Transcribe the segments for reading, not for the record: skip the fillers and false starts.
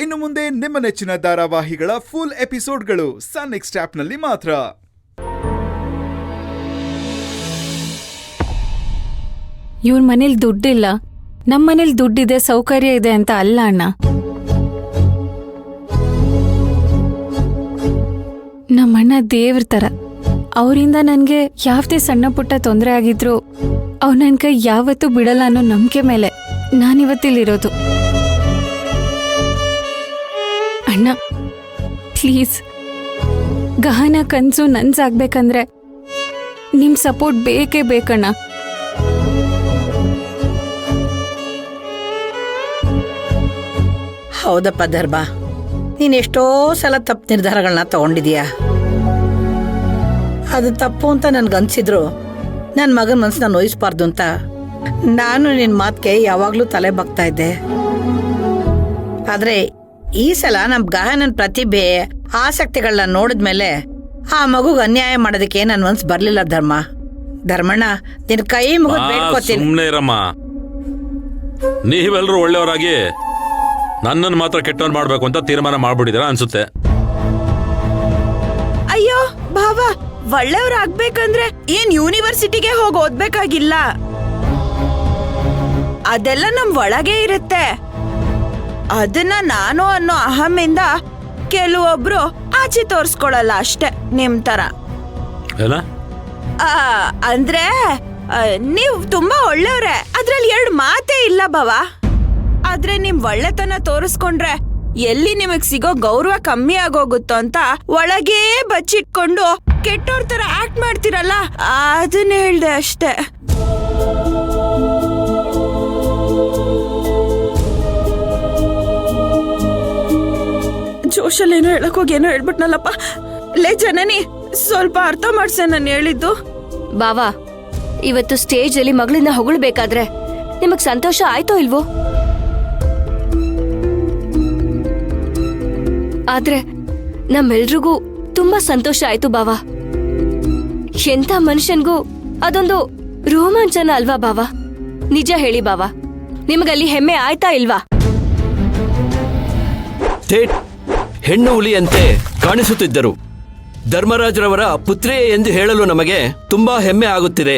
ಇನ್ನು ಮುಂದೆ ನಿಮ್ಮ ನೆಚ್ಚಿನ ಧಾರಾವಾಹಿಗಳ ಫುಲ್ ಎಪಿಸೋಡ್ಗಳು ಸನ್ ನೆಕ್ಸ್ಟ್ ಆಪ್ನಲ್ಲಿ ಮಾತ್ರ. ಇವ್ರ ಮನೇಲಿ ದುಡ್ಡಿಲ್ಲ, ನಮ್ಮ ಮನೇಲಿ ದುಡ್ಡಿದೆ, ಸೌಕರ್ಯ ಇದೆ ಅಂತ ಅಲ್ಲ ಅಣ್ಣ. ನಮ್ಮಣ್ಣ ದೇವ್ರ ಥರ. ಅವರಿಂದ ನನಗೆ ಯಾವುದೇ ಸಣ್ಣ ಪುಟ್ಟ ತೊಂದರೆ ಆಗಿದ್ರು ಅವ್ರು ನನ್ನ ಕೈ ಯಾವತ್ತೂ ಬಿಡಲ್ಲ ಅನ್ನೋ ನಂಬಿಕೆ ಮೇಲೆ ನಾನಿವತ್ತಿಲ್ಲಿರೋದು. ಅಣ್ಣ ಪ್ಲೀಸ್, ಗಹನ ಕನಸು ನನ್ಸಾಗ್ಬೇಕಂದ್ರೆ ನಿಮ್ಮ ಸಪೋರ್ಟ್ ಬೇಕೇ ಬೇಕಣ್ಣ. ಹೌದಪ್ಪ ಧರ್ಮ, ನೀನು ಎಷ್ಟೋ ಸಲ ತಪ್ಪು ನಿರ್ಧಾರಗಳನ್ನ ತಗೊಂಡಿದೀಯಾ. ಅದು ತಪ್ಪು ಅಂತ ನನ್ಗನ್ಸಿದ್ರು ನನ್ನ ಮಗನ ಮನಸ್ಸನ್ನ ನೋಯಿಸ್ಬಾರ್ದು ಅಂತ ನಾನು ನಿನ್ನ ಮಾತಿಗೆ ಯಾವಾಗಲೂ ತಲೆ ಬಾಗ್ತಾ ಇದ್ದೆ. ಆದರೆ ಈ ಸಲ ನಮ್ಮ ಗಹನನ ಪ್ರತಿಭೆ ಆಸಕ್ತಿಗಳನ್ನ ನೋಡಿದ್ಮೇಲೆ ಆ ಮಗುಗೆ ಅನ್ಯಾಯ ಮಾಡೋದಕ್ಕೆ ನನ್ನ ಮನಸ್ಸು ಬರಲಿಲ್ಲ ಧರ್ಮಣ್ಣ, ನಿನ್ನ ಕೈ ಮುಗಿದು ಬೇಡ್ಕೋತೀನಿ. ಸುಮ್ಮನೆ ಇರಮ್ಮ, ನೀವೆಲ್ಲರೂ ಒಳ್ಳೆಯವರಾಗಿ ನನ್ನನ್ನು ಮಾತ್ರ ಕೆಟ್ಟವನ್ ಮಾಡ್ಬೇಕು ಅಂತ ತೀರ್ಮಾನ ಮಾಡ್ಬಿಟ್ಟಿದ್ದೀರಾ ಅನ್ಸುತ್ತೆ. ಅಯ್ಯೋ ಭಾವ, ಒಳ್ಳೆಯವ್ರಾಗ್ಬೇಕಂದ್ರೆ ಏನ್ ಯೂನಿವರ್ಸಿಟಿಗೆ ಹೋಗಿ ಓದ್ಬೇಕಾಗಿಲ್ಲ. ಅದೆಲ್ಲ ನಮ್ ಒಳಗೆ ಇರುತ್ತೆ. ಅದನ್ನ ನಾನು ಅನ್ನೋ ಅಹಮಿಂದ ಕೆಲವೊಬ್ರು ಆಚೆ ತೋರ್ಸ್ಕೊಳಲ್ಲ ಅಷ್ಟೇ, ನಿಮ್ ತರ. ಅಂದ್ರೆ ನೀವ್ ತುಂಬಾ ಒಳ್ಳೆಯವ್ರೆ, ಅದ್ರಲ್ಲಿ 2 ಮಾತೇ ಇಲ್ಲ ಭಾವ. ಆದ್ರೆ ನಿಮ್ ಒಳ್ಳೆತನ ತೋರಿಸ್ಕೊಂಡ್ರೆ ಎಲ್ಲಿ ನಿಮಗ್ ಸಿಗೋ ಗೌರವ ಕಮ್ಮಿ ಆಗೋಗುತ್ತೋ ಅಂತ ಒಳಗೇ ಬಚ್ಚಿಟ್ಕೊಂಡು ಕೆಟ್ಟೋರ್ ತರ ಆಕ್ಟ್ ಮಾಡ್ತಿರಲ್ಲ, ಅದನ್ನ ಹೇಳ್ದೆ ಅಷ್ಟೇ. ಜೋಶಲ್ಲಿ ಏನೋ ಹೇಳಕ್ ಹೋಗಿ ಏನೋ ಹೇಳ್ಬಿಟ್ನಲ್ಲಪ್ಪ. ಲೇ ಜನನಿ, ಸ್ವಲ್ಪ ಅರ್ಥ ಮಾಡ್ಸೆ ನಾನು ಹೇಳಿದ್ದು. ಬಾವಾ, ಇವತ್ತು ಸ್ಟೇಜ್ ಅಲ್ಲಿ ಮಗಳಿಂದ ಹೊಗಳ್ಬೇಕಾದ್ರೆ ನಿಮಗ್ ಸಂತೋಷ ಆಯ್ತೋ ಇಲ್ವೋ? ಆದ್ರೆ ನಮ್ಮೆಲ್ರಿಗೂ ತುಂಬಾ ಸಂತೋಷ ಆಯ್ತು ಬಾವಾ. ಎಂತ ಮನುಷ್ಯನ್ಗೂ ಅದೊಂದು ರೋಮಾಂಚನ ಅಲ್ವಾ ಬಾವಾ? ನಿಜ ಹೇಳಿ ಬಾವಾ, ನಿಮಗಲ್ಲಿ ಹೆಮ್ಮೆ ಆಯ್ತಾ ಇಲ್ವಾ? ಹೆಣ್ಣು ಹುಲಿಯಂತೆ ಕಾಣಿಸುತ್ತಿದ್ದರು. ಧರ್ಮರಾಜರವರ ಪುತ್ರಿಯೇ ಎಂದು ಹೇಳಲು ನಮಗೆ ತುಂಬಾ ಹೆಮ್ಮೆ ಆಗುತ್ತಿದೆ.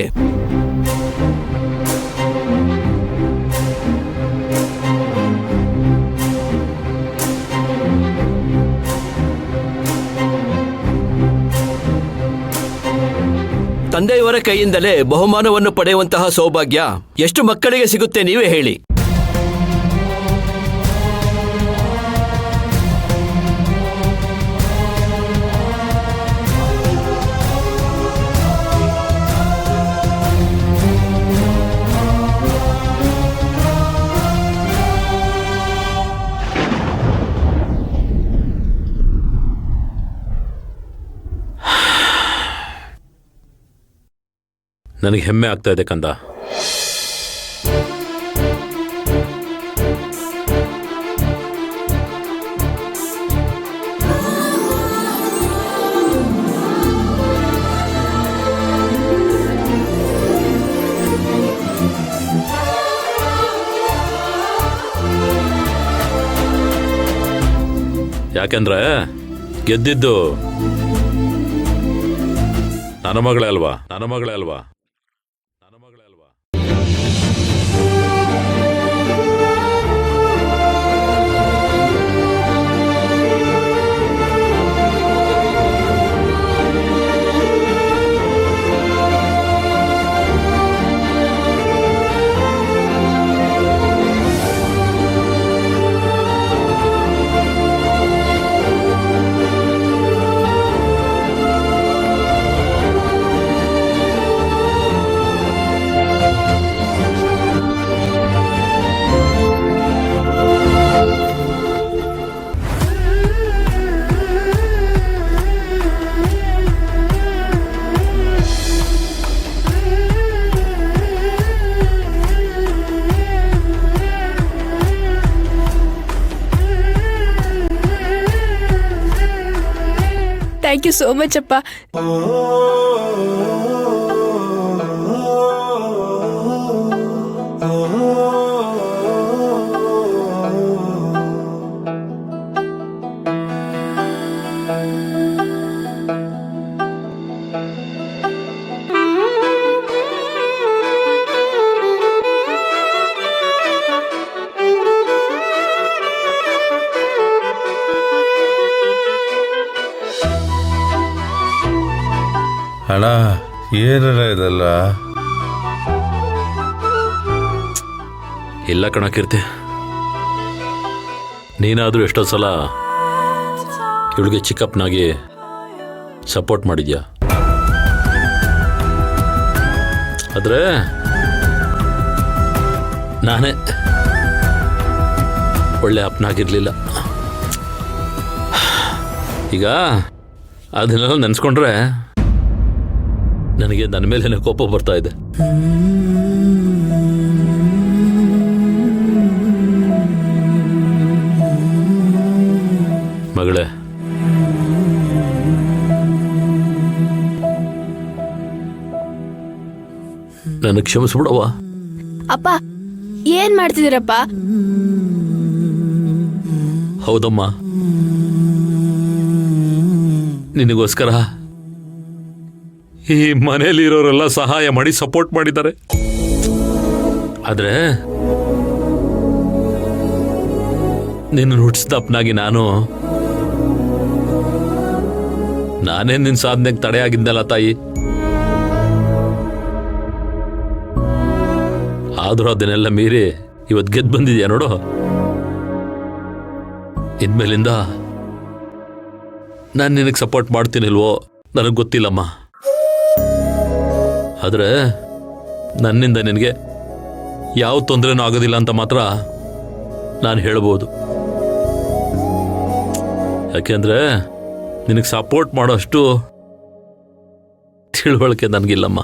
ತಂದೆಯವರ ಕೈಯಿಂದಲೇ ಬಹುಮಾನವನ್ನು ಪಡೆಯುವಂತಹ ಸೌಭಾಗ್ಯ ಎಷ್ಟು ಮಕ್ಕಳಿಗೆ ಸಿಗುತ್ತೆ ನೀವೇ ಹೇಳಿ. ನನಗೆ ಹೆಮ್ಮೆ ಆಗ್ತಾ ಇದೆ ಕಂದ. ಯಾಕೆಂದ್ರೆ ಗೆದ್ದಿದ್ದು ನನ್ನ ಮಗಳೇ ಅಲ್ವಾ? ಥ್ಯಾಂಕ್ ಯು ಸೋ ಮಚ್ ಅಪ್ಪ. ಅಣ್ಣ ಏನಣ್ಣ ಇದೆಲ್ಲ? ಇಲ್ಲ ಕಣ ಕೀರ್ತಿ, ನೀನಾದರೂ ಎಷ್ಟೋ ಸಲ ಇವಳಿಗೆ ಚಿಕ್ಕಪ್ಪನಾಗಿ ಸಪೋರ್ಟ್ ಮಾಡಿದ್ಯಾ. ಆದರೆ ನಾನೇ ಒಳ್ಳೆ ಅಪ್ಪನಾಗಿರ್ಲಿಲ್ಲ. ಈಗ ಅದನ್ನೆಲ್ಲ ನೆನೆಸ್ಕೊಂಡ್ರೆ ನನಗೆ ನನ್ನ ಮೇಲೇನೆ ಕೋಪ ಬರ್ತಾ ಇದೆ. ಮಗಳೇ, ನನ್ನ ಕ್ಷಮಿಸ್ಬಿಡವ್ವ. ಅಪ್ಪ ಏನ್ ಮಾಡ್ತಿದ್ದೀರಪ್ಪ? ಹೌದಮ್ಮ, ನಿನಗೋಸ್ಕರ ಈ ಮನೆಯಲ್ಲಿರೋರೆಲ್ಲ ಸಹಾಯ ಮಾಡಿ ಸಪೋರ್ಟ್ ಮಾಡಿದ್ದಾರೆ. ಆದ್ರೆ ನಿನ್ನ ಹುಟ್ಟಿಸ್ದಪ್ಪನಾಗಿ ನಾನೇ ನಿನ್ನ ಸಾಧನೆಗೆ ತಡೆಯಾಗಿದ್ದಲ್ಲ ತಾಯಿ. ಆದ್ರೂ ಅದನ್ನೆಲ್ಲ ಮೀರಿ ಇವತ್ತು ಗೆದ್ದು ಬಂದಿದ್ಯಾ ನೋಡು. ಇನ್ಮೇಲಿಂದ ನಾನು ನಿನಗೆ ಸಪೋರ್ಟ್ ಮಾಡ್ತೀನಿಲ್ವೋ ನನಗೆ ಗೊತ್ತಿಲ್ಲಮ್ಮ. ಆದರೆ ನನ್ನಿಂದ ನಿನಗೆ ಯಾವ ತೊಂದರೆನೂ ಆಗೋದಿಲ್ಲ ಅಂತ ಮಾತ್ರ ನಾನು ಹೇಳ್ಬೋದು. ಯಾಕೆಂದ್ರೆ ನಿನಗೆ ಸಪೋರ್ಟ್ ಮಾಡೋಷ್ಟು ತಿಳುವಳಿಕೆ ನನಗಿಲ್ಲಮ್ಮ.